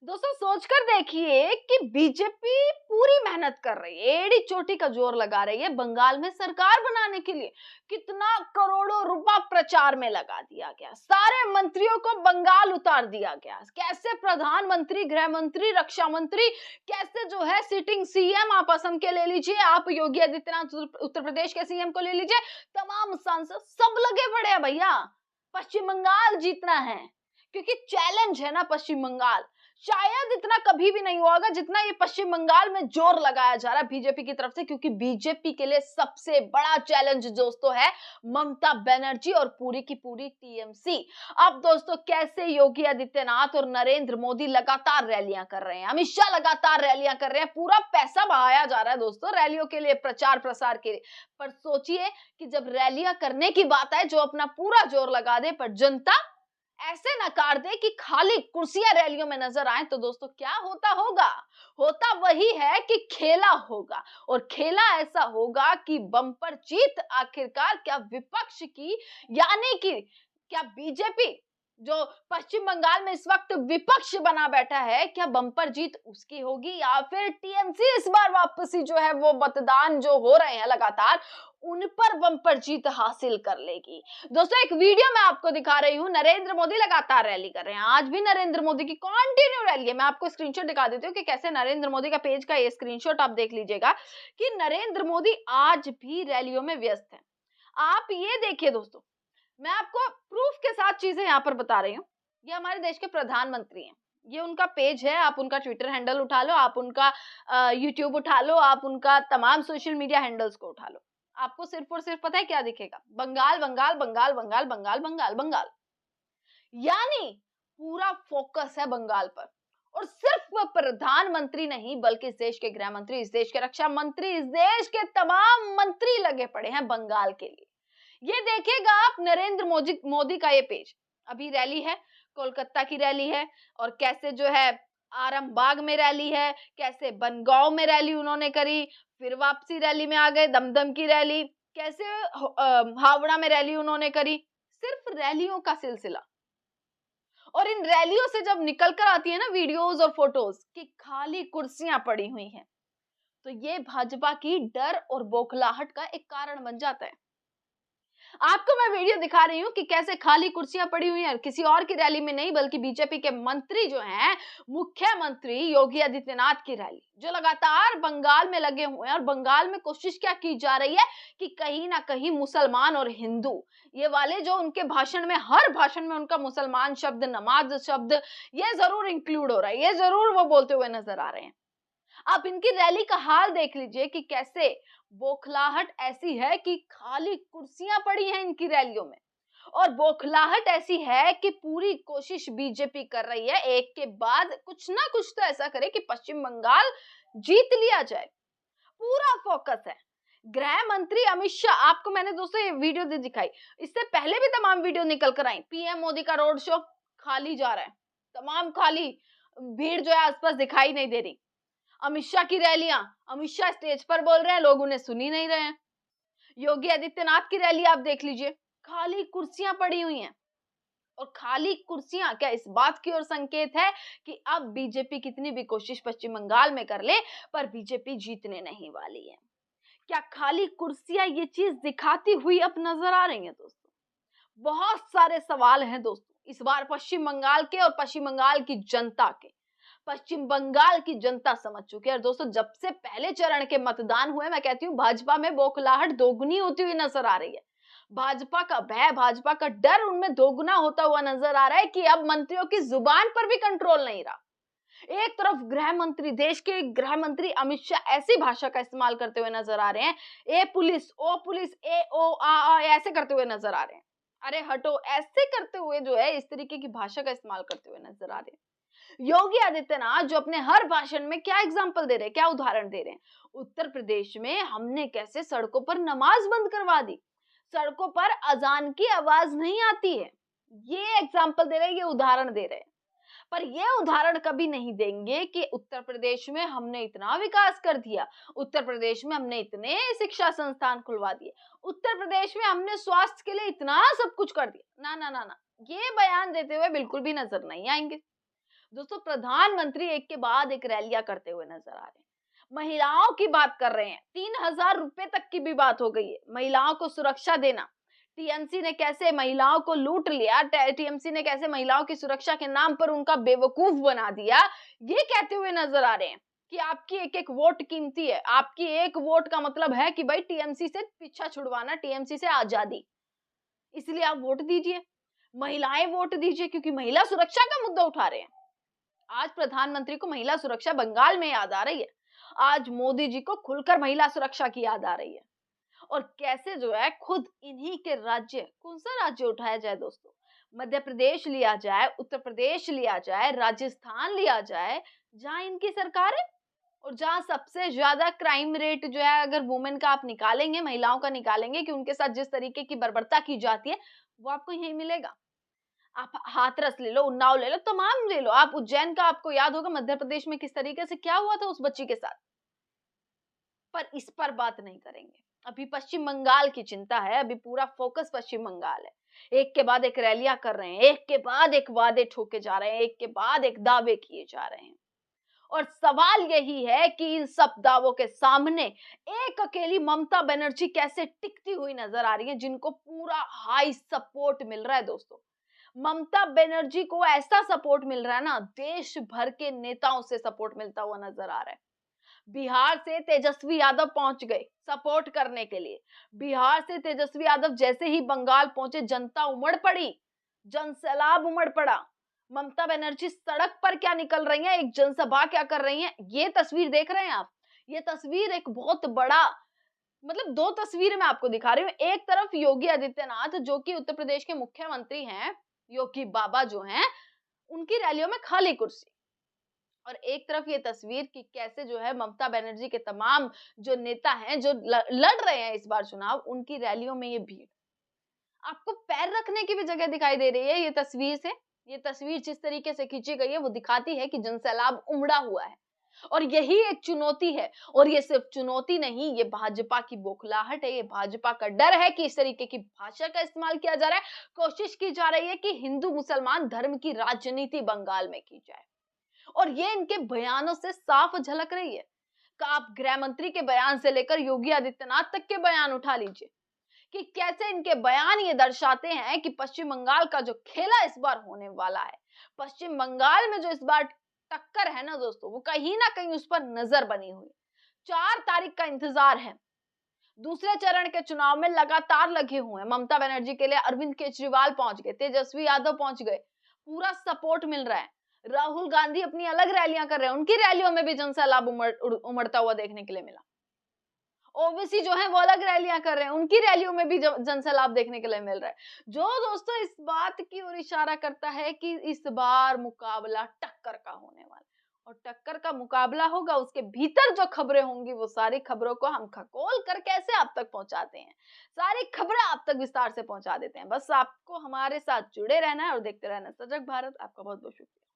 दोस्तों सोचकर देखिए कि बीजेपी पूरी मेहनत कर रही है, एड़ी चोटी का जोर लगा रही है बंगाल में सरकार बनाने के लिए। कितना करोड़ों रुपया प्रचार में लगा दिया गया, सारे मंत्रियों को बंगाल उतार दिया गया। कैसे प्रधानमंत्री, गृह मंत्री, रक्षा मंत्री, कैसे जो है सिटिंग सीएम, आप असम के ले लीजिए, आप योगी आदित्यनाथ उत्तर प्रदेश के सीएम को ले लीजिए, तमाम सांसद सब लगे पड़े हैं भैया। पश्चिम बंगाल जीतना है, क्योंकि चैलेंज है ना पश्चिम बंगाल। शायद इतना कभी भी नहीं हुआ होगा जितना ये पश्चिम बंगाल में जोर लगाया जा रहा है बीजेपी की तरफ से, क्योंकि बीजेपी के लिए सबसे बड़ा चैलेंज दोस्तों है ममता बनर्जी और पूरी की पूरी टीएमसी। अब दोस्तों कैसे योगी आदित्यनाथ और नरेंद्र मोदी लगातार रैलियां कर रहे हैं, अमित शाह लगातार रैलियां कर रहे हैं, पूरा पैसा बहाया जा रहा है दोस्तों रैलियों के लिए, प्रचार प्रसार के लिए। पर सोचिए कि जब रैलियां करने की बात आए, जो अपना पूरा जोर लगा दे, पर जनता ऐसे नकार दे कि खाली कुर्सियां रैलियों में नजर आए, तो दोस्तों क्या होता होगा? होता वही है कि खेला होगा, और खेला ऐसा होगा कि बम्पर जीत आखिरकार क्या विपक्ष की, यानी कि क्या बीजेपी जो पश्चिम बंगाल में इस वक्त विपक्ष बना बैठा है, क्या बम्पर जीत उसकी होगी, या फिर टीएमसी इस बार वापसी जो है वो मतदान जो हो रहे हैं लगातार उन पर बम्पर जीत हासिल कर लेगी। दोस्तों एक वीडियो मैं आपको दिखा रही हूं, नरेंद्र मोदी लगातार रैली कर रहे हैं, आज भी नरेंद्र मोदी की कंटिन्यू रैली है। मैं आपको स्क्रीनशॉट दिखा देती हूँ कि कैसे नरेंद्र मोदी का पेज का ये स्क्रीनशॉट आप देख लीजिएगा कि नरेंद्र मोदी आज भी रैलियों में व्यस्त है। आप ये देखिए दोस्तों, मैं आपको प्रूफ के साथ चीजें यहाँ पर बता रही हूँ। ये हमारे देश के प्रधानमंत्री हैं, ये उनका पेज है, आप उनका ट्विटर हैंडल उठा लो, आप उनका यूट्यूब उठा लो, आप उनका तमाम सोशल मीडिया हैंडल्स को उठा लो, आपको सिर्फ और सिर्फ पता है क्या दिखेगा? बंगाल बंगाल बंगाल बंगाल बंगाल बंगाल बंगाल, यानी पूरा फोकस है बंगाल पर। और सिर्फ वह प्रधानमंत्री नहीं, बल्कि इस देश के गृह मंत्री, इस देश के रक्षा मंत्री, इस देश के तमाम मंत्री लगे पड़े हैं बंगाल के लिए। ये देखिएगा आप नरेंद्र मोदी का ये पेज, अभी रैली है, कोलकाता की रैली है, और कैसे जो है आरामबाग में रैली है, कैसे बनगांव में रैली उन्होंने करी, फिर वापसी रैली में आ गए, दमदम की रैली, कैसे हावड़ा में रैली उन्होंने करी। सिर्फ रैलियों का सिलसिला, और इन रैलियों से जब निकल कर आती है ना वीडियोस और फोटोज कि खाली कुर्सियां पड़ी हुई हैं, तो ये भाजपा की डर और बौखलाहट का एक कारण बन जाता है। आपको मैं वीडियो दिखा रही हूँ कि कैसे खाली कुर्सियां पड़ी हुई हैं, किसी और की रैली में नहीं, बल्कि बीजेपी के मंत्री जो हैं, मुख्यमंत्री योगी आदित्यनाथ की रैली, जो लगातार बंगाल में लगे हुए हैं। और बंगाल में कोशिश क्या की जा रही है कि कहीं ना कहीं मुसलमान और हिंदू, ये वाले जो उनके भाषण में, हर भाषण में उनका मुसलमान शब्द, नमाज शब्द, ये जरूर इंक्लूड हो रहा है, ये जरूर वो बोलते हुए नजर आ रहे हैं। आप इनकी रैली का हाल देख लीजिए कि कैसे बौखलाहट ऐसी है कि खाली कुर्सियां पड़ी हैं इनकी रैलियों में, और बौखलाहट ऐसी है कि पूरी कोशिश बीजेपी कर रही है एक के बाद कुछ ना कुछ तो ऐसा करे कि पश्चिम बंगाल जीत लिया जाए। पूरा फोकस है। गृह मंत्री अमित शाह, आपको मैंने दोस्तों ये वीडियो दिखाई, इससे पहले भी तमाम वीडियो निकल कर आई, पीएम मोदी का रोड शो खाली जा रहा है, तमाम खाली, भीड़ जो है आसपास दिखाई नहीं दे रही। अमित शाह की रैलियां, अमित शाह स्टेज पर बोल रहे हैं, लोग उन्हें सुन ही नहीं रहे हैं। योगी आदित्यनाथ की रैली आप देख लीजिए, खाली कुर्सियां पड़ी हुई हैं। और खाली कुर्सियां क्या इस बात की ओर संकेत है कि अब बीजेपी कितनी भी कोशिश पश्चिम बंगाल में कर ले, पर बीजेपी जीतने नहीं वाली है? क्या खाली कुर्सियां ये चीज दिखाती हुई अब नजर आ रही है दोस्तों? बहुत सारे सवाल हैं दोस्तों इस बार पश्चिम बंगाल के, और पश्चिम बंगाल की जनता के। पश्चिम बंगाल की जनता समझ चुकी है। और दोस्तों जब से पहले चरण के मतदान हुए, मैं कहती हूँ भाजपा में बौखलाहट दोगुनी होती हुई नजर आ रही है। भाजपा का भय, भाजपा का डर उनमें दोगुना होता हुआ नजर आ रहा है कि अब मंत्रियों की जुबान पर भी कंट्रोल नहीं रहा। एक तरफ गृह मंत्री, देश के गृह मंत्री अमित शाह ऐसी भाषा का इस्तेमाल करते हुए नजर आ रहे हैं, ए पुलिस, ओ पुलिस, ए ओ आ ऐसे करते हुए नजर आ रहे हैं, अरे हटो ऐसे करते हुए जो है इस तरीके की भाषा का इस्तेमाल करते हुए नजर आ रहे हैं। योगी आदित्यनाथ जो अपने हर भाषण में क्या एग्जाम्पल दे रहे हैं, क्या उदाहरण दे रहे हैं? उत्तर प्रदेश में हमने कैसे सड़कों पर नमाज बंद करवा दी, सड़कों पर अजान की आवाज नहीं आती है, ये एग्जाम्पल दे रहे हैं, ये उदाहरण दे रहे हैं। पर ये उदाहरण कभी नहीं देंगे कि उत्तर प्रदेश में हमने इतना विकास कर दिया, उत्तर प्रदेश में हमने इतने शिक्षा संस्थान खुलवा दिए, उत्तर प्रदेश में हमने स्वास्थ्य के लिए इतना सब कुछ कर दिया। ना ना ना ना, ये बयान देते हुए बिल्कुल भी नजर नहीं आएंगे। दोस्तों प्रधानमंत्री एक के बाद एक रैलियां करते हुए नजर आ रहे हैं। महिलाओं की बात कर रहे हैं, 3,000 रुपए तक की भी बात हो गई है। महिलाओं को सुरक्षा देना, टीएमसी ने कैसे महिलाओं को लूट लिया, टीएमसी ने कैसे महिलाओं की सुरक्षा के नाम पर उनका बेवकूफ बना दिया, ये कहते हुए नजर आ रहे हैं कि आपकी एक एक वोट कीमती है। आपकी एक वोट का मतलब है कि भाई टीएमसी से पीछा छुड़वाना, टीएमसी से आजादी, इसलिए आप वोट दीजिए, महिलाएं वोट दीजिए, क्योंकि महिला सुरक्षा का मुद्दा उठा रहे हैं। आज प्रधानमंत्री को महिला सुरक्षा बंगाल में याद आ रही है। आज मोदी जी को खुलकर महिला सुरक्षा की याद आ रही है। और कैसे जो है खुद इन्हीं के राज्य, कौन सा राज्य उठाया जाए दोस्तों, मध्य प्रदेश लिया जाए, उत्तर प्रदेश लिया जाए, राजस्थान लिया जाए, जहां इनकी सरकार है और जहां सबसे ज्यादा क्राइम रेट जो है, अगर वुमेन का आप निकालेंगे, महिलाओं का निकालेंगे कि उनके साथ जिस तरीके की बर्बरता की जाती है, वो आपको यही मिलेगा। आप हाथरस ले लो, उन्नाव ले लो, तमाम ले लो, आप उज्जैन का, आपको याद होगा मध्य प्रदेश में किस तरीके से क्या हुआ था उस बच्ची के साथ। पर इस पर बात नहीं करेंगे। अभी पश्चिम बंगाल की चिंता है, अभी पूरा फोकस पश्चिम बंगाल है। एक के बाद एक रैलियां कर रहे हैं, एक के बाद एक वादे ठोके जा रहे हैं, एक के बाद एक दावे किए जा रहे हैं। और सवाल यही है कि इन सब दावों के सामने एक अकेली ममता बनर्जी कैसे टिकती हुई नजर आ रही है, जिनको पूरा हाई सपोर्ट मिल रहा है दोस्तों। ममता बनर्जी को ऐसा सपोर्ट मिल रहा है ना, देश भर के नेताओं से सपोर्ट मिलता हुआ नजर आ रहा है। बिहार से तेजस्वी यादव पहुंच गए सपोर्ट करने के लिए। बिहार से तेजस्वी यादव जैसे ही बंगाल पहुंचे, जनता उमड़ पड़ी, जनसैलाब उमड़ पड़ा। ममता बनर्जी सड़क पर क्या निकल रही हैं, एक जनसभा क्या कर रही हैं, ये तस्वीर देख रहे हैं आप। ये तस्वीर एक बहुत बड़ा, मतलब दो तस्वीर मैं आपको दिखा रही हूँ। एक तरफ योगी आदित्यनाथ, जो कि उत्तर प्रदेश के मुख्यमंत्री हैं, योगी बाबा जो हैं, उनकी रैलियों में खाली कुर्सी। और एक तरफ ये तस्वीर कि कैसे जो है ममता बनर्जी के तमाम जो नेता हैं, जो लड़ रहे हैं इस बार चुनाव, उनकी रैलियों में ये भीड़। आपको पैर रखने की भी जगह दिखाई दे रही है ये तस्वीर से। ये तस्वीर जिस तरीके से खींची गई है, वो दिखाती है कि जनसैलाब उमड़ा हुआ है। और यही एक चुनौती है। और ये सिर्फ चुनौती नहीं, ये भाजपा की बौखलाहट है, ये भाजपा का डर है कि इस तरीके की भाषा का इस्तेमाल किया जा रहा है। कोशिश की जा रही है कि हिंदू मुसलमान धर्म की राजनीति बंगाल में की जाए। और ये इनके बयानों से साफ झलक रही है। का आप गृह मंत्री के बयान से लेकर योगी आदित्यनाथ तक के बयान उठा लीजिए कि कैसे इनके बयान ये दर्शाते हैं कि पश्चिम बंगाल का जो खेला इस बार होने वाला है, पश्चिम बंगाल में जो इस बार टक्कर है ना दोस्तों, वो कहीं ना कहीं उस पर नजर बनी हुई। 4 तारीख का इंतजार है। दूसरे चरण के चुनाव में लगातार लगे हुए हैं। ममता बनर्जी के लिए अरविंद केजरीवाल पहुंच गए, तेजस्वी यादव पहुंच गए, पूरा सपोर्ट मिल रहा है। राहुल गांधी अपनी अलग रैलियां कर रहे हैं, उनकी रैलियों में भी जनसैलाब उमड़ता हुआ देखने के लिए मिला। ओबीसी जो है वो अलग रैलियां कर रहे हैं, उनकी रैलियों में भी जनसैलाब देखने के लिए मिल रहा है। जो दोस्तों इस बात की ओर इशारा करता है कि इस बार मुकाबला टक्कर का होने वाला है। और टक्कर का मुकाबला होगा, उसके भीतर जो खबरें होंगी, वो सारी खबरों को हम खकोल कर कैसे आप तक पहुंचाते हैं, सारी खबरें आप तक विस्तार से पहुंचा देते हैं। बस आपको हमारे साथ जुड़े रहना है और देखते रहना सजग भारत। आपका बहुत बहुत शुक्रिया।